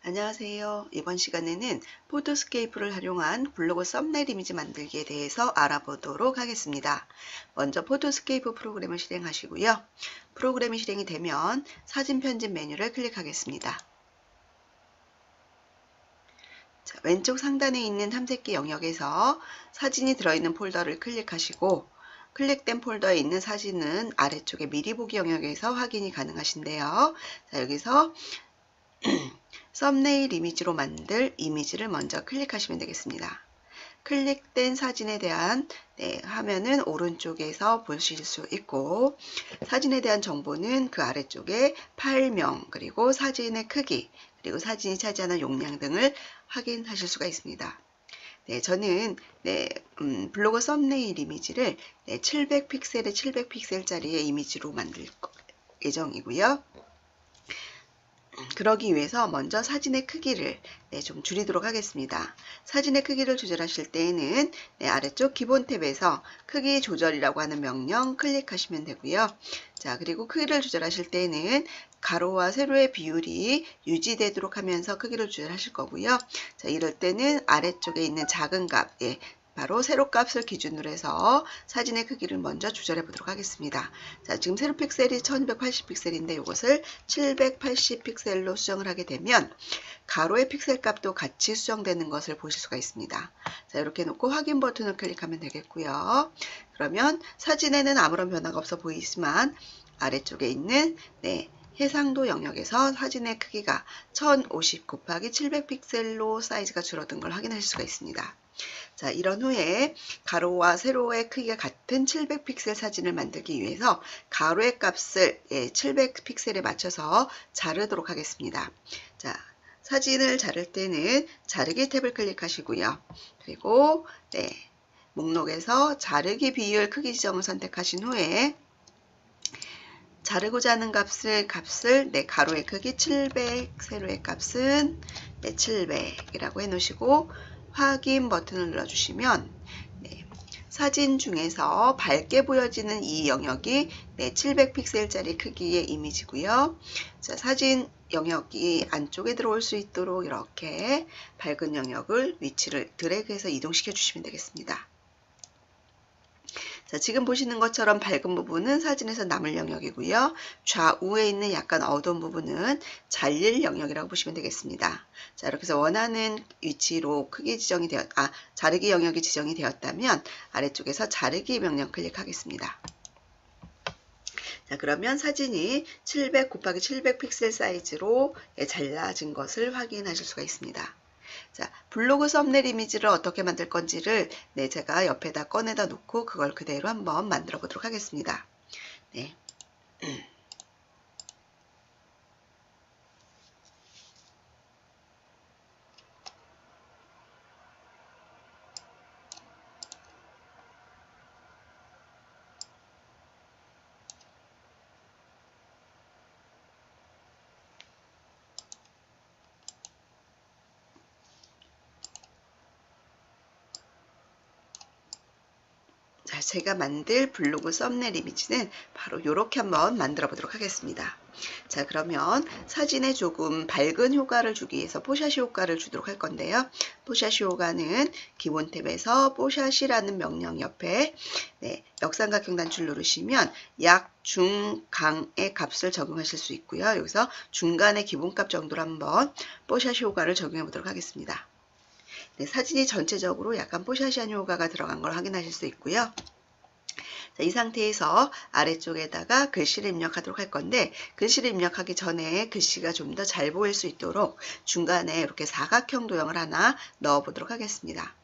안녕하세요. 이번 시간에는 포토스케이프를 활용한 블로그 썸네일 이미지 만들기에 대해서 알아보도록 하겠습니다. 먼저 포토스케이프 프로그램을 실행하시고요. 프로그램이 실행이 되면 사진 편집 메뉴를 클릭하겠습니다. 자, 왼쪽 상단에 있는 탐색기 영역에서 사진이 들어있는 폴더를 클릭하시고 클릭된 폴더에 있는 사진은 아래쪽에 미리 보기 영역에서 확인이 가능하신데요. 자, 여기서 썸네일 이미지로 만들 이미지를 먼저 클릭하시면 되겠습니다. 클릭된 사진에 대한 화면은 오른쪽에서 보실 수 있고 사진에 대한 정보는 그 아래쪽에 파일명 그리고 사진의 크기 그리고 사진이 차지하는 용량 등을 확인하실 수가 있습니다. 저는 블로그 썸네일 이미지를 700픽셀에 700픽셀짜리의 이미지로 만들 예정이고요. 그러기 위해서 먼저 사진의 크기를 좀 줄이도록 하겠습니다. 사진의 크기를 조절하실 때에는 아래쪽 기본 탭에서 크기 조절이라고 하는 명령 클릭하시면 되고요. 자, 그리고 크기를 조절하실 때에는 가로와 세로의 비율이 유지되도록 하면서 크기를 조절하실 거고요. 자, 이럴 때는 아래쪽에 있는 작은 값, 바로 세로 값을 기준으로 해서 사진의 크기를 먼저 조절해 보도록 하겠습니다. 자, 지금 세로 픽셀이 1280픽셀인데 이것을 780픽셀로 수정을 하게 되면 가로의 픽셀 값도 같이 수정되는 것을 보실 수가 있습니다. 자, 이렇게 놓고 확인 버튼을 클릭하면 되겠고요. 그러면 사진에는 아무런 변화가 없어 보이지만 아래쪽에 있는 해상도 영역에서 사진의 크기가 1050 곱하기 700픽셀로 사이즈가 줄어든 걸 확인하실 수가 있습니다. 자, 이런 후에 가로와 세로의 크기가 같은 700픽셀 사진을 만들기 위해서 가로의 값을 700픽셀에 맞춰서 자르도록 하겠습니다. 자, 사진을 자를 때는 자르기 탭을 클릭하시고요. 그리고 목록에서 자르기 비율 크기 지정을 선택하신 후에 자르고자 하는 값을 가로의 크기 700, 세로의 값은 700이라고 해놓으시고 확인 버튼을 눌러주시면 사진 중에서 밝게 보여지는 이 영역이 700픽셀짜리 크기의 이미지고요. 자, 사진 영역이 안쪽에 들어올 수 있도록 이렇게 밝은 영역을 위치를 드래그해서 이동시켜 주시면 되겠습니다. 자, 지금 보시는 것처럼 밝은 부분은 사진에서 남을 영역이고요. 좌우에 있는 약간 어두운 부분은 잘릴 영역이라고 보시면 되겠습니다. 자, 이렇게 해서 원하는 위치로 크기 지정이 자르기 영역이 지정이 되었다면 아래쪽에서 자르기 명령 클릭하겠습니다. 자, 그러면 사진이 700 곱하기 700 픽셀 사이즈로 잘라진 것을 확인하실 수가 있습니다. 자, 블로그 썸네일 이미지를 어떻게 만들 건지를 제가 옆에다 꺼내다 놓고 그걸 그대로 한번 만들어 보도록 하겠습니다. 자, 제가 만들 블로그 썸네일 이미지는 바로 이렇게 한번 만들어 보도록 하겠습니다. 자, 그러면 사진에 조금 밝은 효과를 주기 위해서 뽀샤시 효과를 주도록 할 건데요. 뽀샤시 효과는 기본 탭에서 뽀샤시라는 명령 옆에 역삼각형 단추를 누르시면 약, 중, 강의 값을 적용하실 수 있고요. 여기서 중간의 기본값 정도로 한번 뽀샤시 효과를 적용해 보도록 하겠습니다. 사진이 전체적으로 약간 뽀샤시한 효과가 들어간 걸 확인하실 수 있고요. 자, 이 상태에서 아래쪽에다가 글씨를 입력하도록 할 건데 글씨를 입력하기 전에 글씨가 좀 더 잘 보일 수 있도록 중간에 이렇게 사각형 도형을 하나 넣어 보도록 하겠습니다.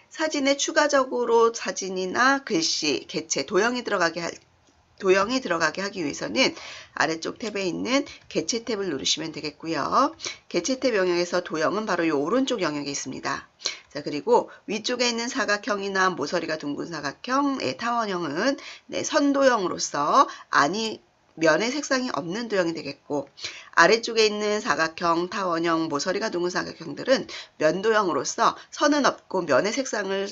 사진에 추가적으로 사진이나 글씨, 개체, 도형이 들어가게 하기 위해서는 아래쪽 탭에 있는 개체 탭을 누르시면 되겠고요. 개체 탭 영역에서 도형은 바로 이 오른쪽 영역에 있습니다. 자, 그리고 위쪽에 있는 사각형이나 모서리가 둥근 사각형, 타원형은 선도형으로서 면의 색상이 없는 도형이 되겠고 아래쪽에 있는 사각형, 타원형, 모서리가 둥근 사각형들은 면도형으로서 선은 없고 면의 색상을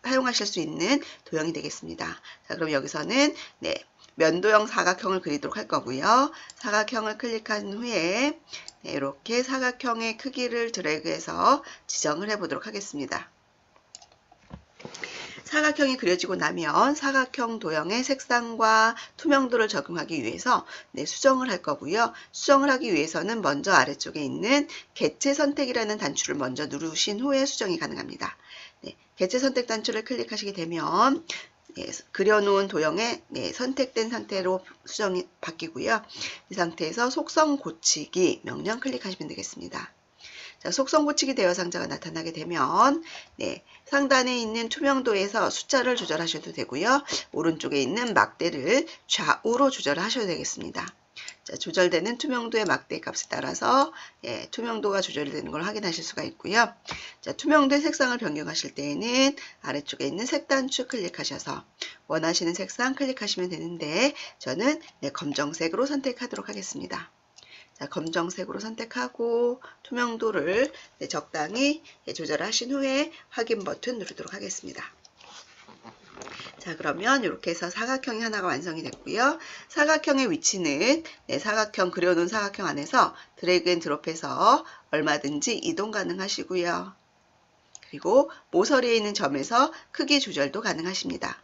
사용하실 수 있는 도형이 되겠습니다. 자, 그럼 여기서는 면도형 사각형을 그리도록 할 거고요. 사각형을 클릭한 후에 이렇게 사각형의 크기를 드래그해서 지정을 해 보도록 하겠습니다. 사각형이 그려지고 나면 사각형 도형의 색상과 투명도를 적용하기 위해서 수정을 할 거고요. 수정을 하기 위해서는 먼저 아래쪽에 있는 개체 선택이라는 단추를 먼저 누르신 후에 수정이 가능합니다. 개체 선택 단추를 클릭하시게 되면 그려놓은 도형에 선택된 상태로 수정이 바뀌고요. 이 상태에서 속성 고치기 명령 클릭하시면 되겠습니다. 자, 속성 고치기 대여 상자가 나타나게 되면 상단에 있는 투명도에서 숫자를 조절하셔도 되고요. 오른쪽에 있는 막대를 좌우로 조절하셔도 되겠습니다. 자, 조절되는 투명도의 막대 값에 따라서 투명도가 조절되는 걸 확인하실 수가 있고요. 자, 투명도의 색상을 변경하실 때에는 아래쪽에 있는 색 단추 클릭하셔서 원하시는 색상 클릭하시면 되는데 저는 검정색으로 선택하도록 하겠습니다. 자, 검정색으로 선택하고 투명도를 적당히 조절하신 후에 확인 버튼 누르도록 하겠습니다. 자, 그러면 이렇게 해서 사각형이 하나가 완성이 됐고요. 사각형의 위치는 사각형 그려놓은 사각형 안에서 드래그 앤 드롭해서 얼마든지 이동 가능하시고요. 그리고 모서리에 있는 점에서 크기 조절도 가능하십니다.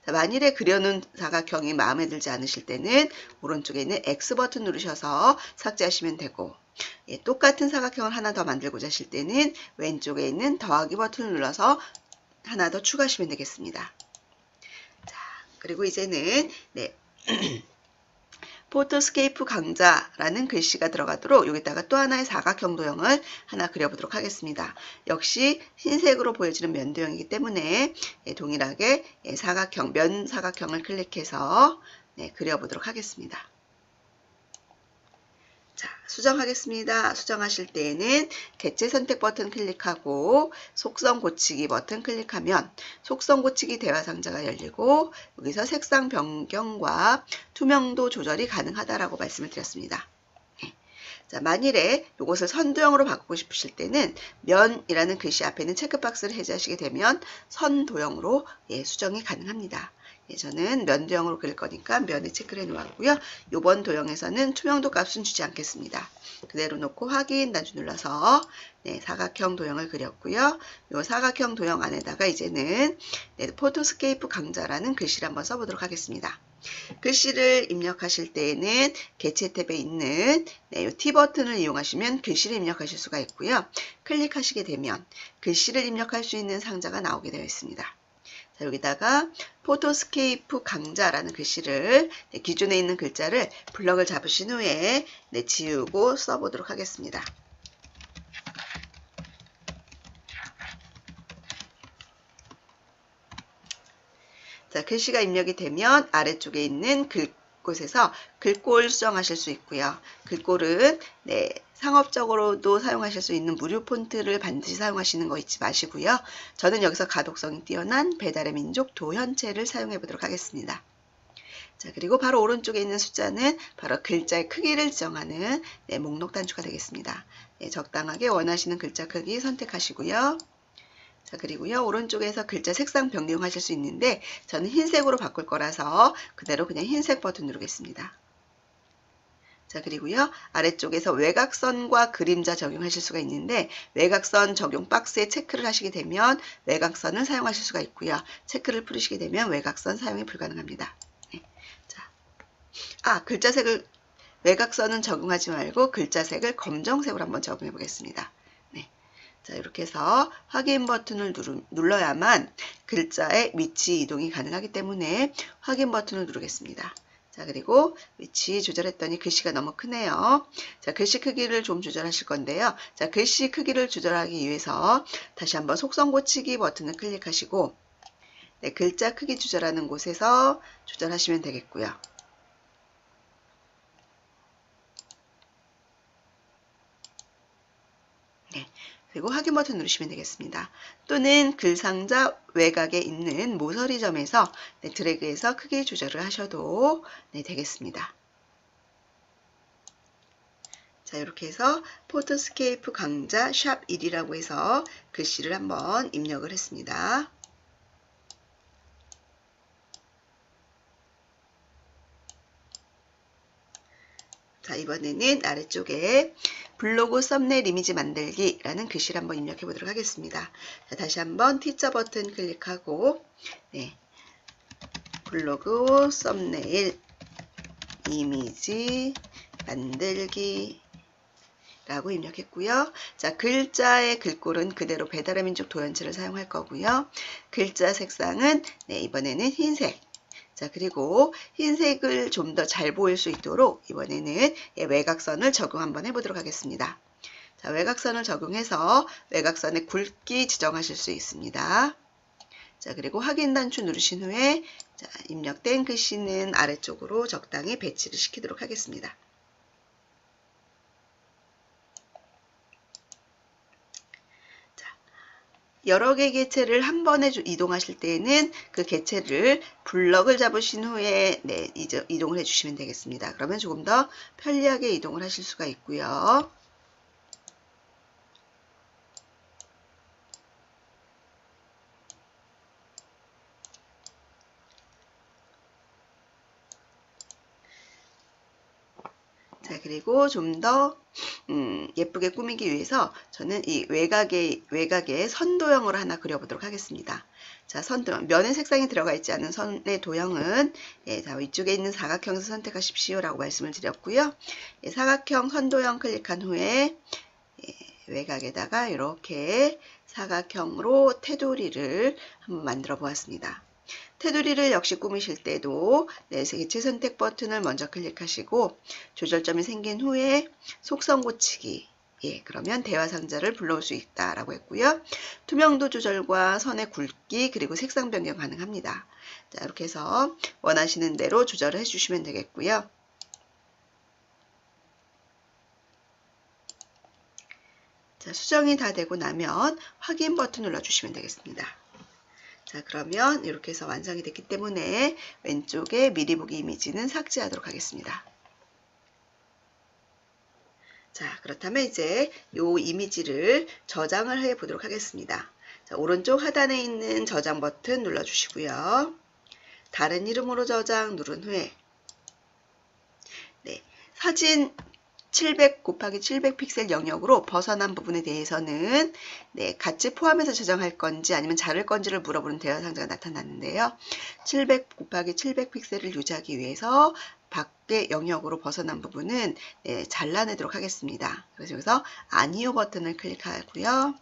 자, 만일에 그려놓은 사각형이 마음에 들지 않으실 때는 오른쪽에 있는 X 버튼 누르셔서 삭제하시면 되고 똑같은 사각형을 하나 더 만들고자 하실 때는 왼쪽에 있는 더하기 버튼을 눌러서 하나 더 추가하시면 되겠습니다. 자, 그리고 이제는 포토스케이프 강좌라는 글씨가 들어가도록 여기다가 또 하나의 사각형 도형을 하나 그려보도록 하겠습니다. 역시 흰색으로 보여지는 면 도형이기 때문에 동일하게 사각형, 면 사각형을 클릭해서 그려보도록 하겠습니다. 자, 수정하겠습니다. 수정하실 때에는 개체 선택 버튼 클릭하고 속성 고치기 버튼 클릭하면 속성 고치기 대화 상자가 열리고 여기서 색상 변경과 투명도 조절이 가능하다라고 말씀을 드렸습니다. 자, 만일에 이것을 선도형으로 바꾸고 싶으실 때는 면이라는 글씨 앞에 있는 체크박스를 해제하시게 되면 선도형으로 수정이 가능합니다. 저는 면도형으로 그릴 거니까 면에 체크를 해 놓았고요. 이번 도형에서는 투명도 값은 주지 않겠습니다. 그대로 놓고 확인 단추 눌러서 사각형 도형을 그렸고요. 이 사각형 도형 안에다가 이제는 포토스케이프 강좌라는 글씨를 한번 써보도록 하겠습니다. 글씨를 입력하실 때에는 개체 탭에 있는 이 T 버튼을 이용하시면 글씨를 입력하실 수가 있고요. 클릭하시게 되면 글씨를 입력할 수 있는 상자가 나오게 되어 있습니다. 자, 여기다가 포토스케이프 강좌라는 글씨를 기존에 있는 글자를 블럭을 잡으신 후에 지우고 써보도록 하겠습니다. 자, 글씨가 입력이 되면 아래쪽에 있는 글곳에서 글꼴 수정하실 수 있고요. 글꼴은 상업적으로도 사용하실 수 있는 무료 폰트를 반드시 사용하시는 거 잊지 마시고요. 저는 여기서 가독성이 뛰어난 배달의 민족 도현체를 사용해 보도록 하겠습니다. 자, 그리고 바로 오른쪽에 있는 숫자는 바로 글자의 크기를 지정하는 목록 단추가 되겠습니다. 적당하게 원하시는 글자 크기 선택하시고요. 자, 그리고요, 오른쪽에서 글자 색상 변경하실 수 있는데 저는 흰색으로 바꿀 거라서 그대로 그냥 흰색 버튼 누르겠습니다. 자, 그리고요, 아래쪽에서 외곽선과 그림자 적용하실 수가 있는데 외곽선 적용 박스에 체크를 하시게 되면 외곽선을 사용하실 수가 있고요. 체크를 풀으시게 되면 외곽선 사용이 불가능합니다. 자, 글자색을 외곽선은 적용하지 말고 글자색을 검정색으로 한번 적용해 보겠습니다. 자, 이렇게 해서 확인 버튼을 눌러야만 글자의 위치 이동이 가능하기 때문에 확인 버튼을 누르겠습니다. 자, 그리고 위치 조절했더니 글씨가 너무 크네요. 자, 글씨 크기를 좀 조절하실 건데요. 자, 글씨 크기를 조절하기 위해서 다시 한번 속성 고치기 버튼을 클릭하시고 글자 크기 조절하는 곳에서 조절하시면 되겠고요. 그리고 확인 버튼 누르시면 되겠습니다. 또는 글상자 외곽에 있는 모서리 점에서 드래그해서 크기 조절을 하셔도 되겠습니다. 자, 이렇게 해서 포토스케이프 강좌 샵 1이라고 해서 글씨를 한번 입력을 했습니다. 자, 이번에는 아래쪽에 블로그 썸네일 이미지 만들기라는 글씨를 한번 입력해 보도록 하겠습니다. 자, 다시 한번 T자 버튼 클릭하고 네, 블로그 썸네일 이미지 만들기 라고 입력했고요. 자, 글자의 글꼴은 그대로 배달의 민족 도연체를 사용할 거고요. 글자 색상은 네, 이번에는 흰색. 자, 그리고 흰색을 좀 더 잘 보일 수 있도록 이번에는 외곽선을 적용 한번 해보도록 하겠습니다. 자, 외곽선을 적용해서 외곽선의 굵기 지정하실 수 있습니다. 자, 그리고 확인 단추 누르신 후에 자, 입력된 글씨는 아래쪽으로 적당히 배치를 시키도록 하겠습니다. 여러 개 개체를 한 번에 이동하실 때에는 그 개체를 블럭을 잡으신 후에 네, 이동을 해주시면 되겠습니다. 그러면 조금 더 편리하게 이동을 하실 수가 있고요. 자, 그리고 좀 더 예쁘게 꾸미기 위해서 저는 이 외곽에 선 도형을 하나 그려보도록 하겠습니다. 자, 선 도형, 면의 색상이 들어가 있지 않은 선의 도형은 예, 자, 위쪽에 있는 사각형에서 선택하십시오 라고 말씀을 드렸고요. 예, 사각형 선 도형 클릭한 후에 예, 외곽에다가 이렇게 사각형으로 테두리를 한번 만들어 보았습니다. 테두리를 역시 꾸미실 때도 네, 개체 선택 버튼을 먼저 클릭하시고 조절점이 생긴 후에 속성 고치기 예, 그러면 대화 상자를 불러올 수 있다라고 했고요. 투명도 조절과 선의 굵기 그리고 색상 변경 가능합니다. 자, 이렇게 해서 원하시는 대로 조절을 해주시면 되겠고요. 자, 수정이 다 되고 나면 확인 버튼 눌러주시면 되겠습니다. 자, 그러면 이렇게 해서 완성이 됐기 때문에 왼쪽에 미리 보기 이미지는 삭제하도록 하겠습니다. 자, 그렇다면 이제 이 이미지를 저장을 해 보도록 하겠습니다. 자, 오른쪽 하단에 있는 저장 버튼 눌러주시고요. 다른 이름으로 저장 누른 후에 네, 사진 700 곱하기 700 픽셀 영역으로 벗어난 부분에 대해서는 네, 같이 포함해서 저장할 건지 아니면 자를 건지를 물어보는 대화 상자가 나타났는데요. 700 곱하기 700 픽셀을 유지하기 위해서 밖의 영역으로 벗어난 부분은 네, 잘라내도록 하겠습니다. 그래서 여기서 아니요 버튼을 클릭하고요.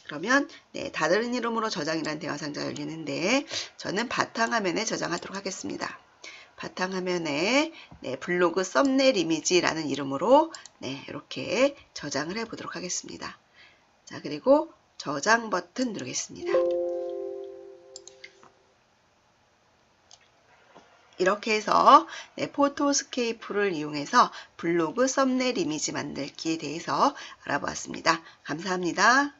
그러면 네, 다른 이름으로 저장이라는 대화 상자가 열리는데 저는 바탕화면에 저장하도록 하겠습니다. 바탕화면에 네, 블로그 썸네일 이미지라는 이름으로 네, 이렇게 저장을 해 보도록 하겠습니다. 자, 그리고 저장 버튼 누르겠습니다. 이렇게 해서 네, 포토스케이프를 이용해서 블로그 썸네일 이미지 만들기에 대해서 알아보았습니다. 감사합니다.